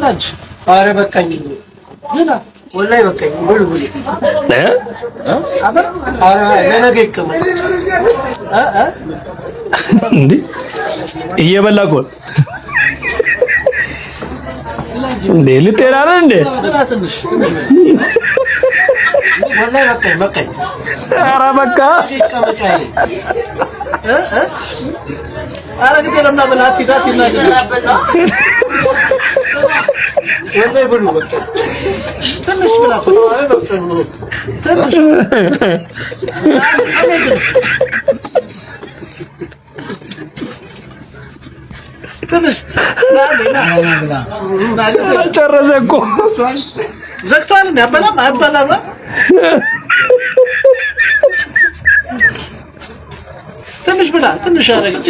ብላች። ኧረ በቃኝ ብላ ወላሂ በቃኝ። ብሉ ብሉ ኧረ ለነገ ይቀመጥ እንዴ እየበላ እኮ እንዴ ልትሄድ አይደል እንዴ? ትንሽ ወላሂ በቃኝ በቃኝ። ኧረ በቃ ይቀመጥ ኧረ ግድ የለም ና አትይዛት ወላሂ ብሉ በቃ ትንሽ ብላ ትንሽ ጨረሰ እኮ ዘግቷል። አበላም አይበላም ትንሽ ብላ ትንሽ አረግኝ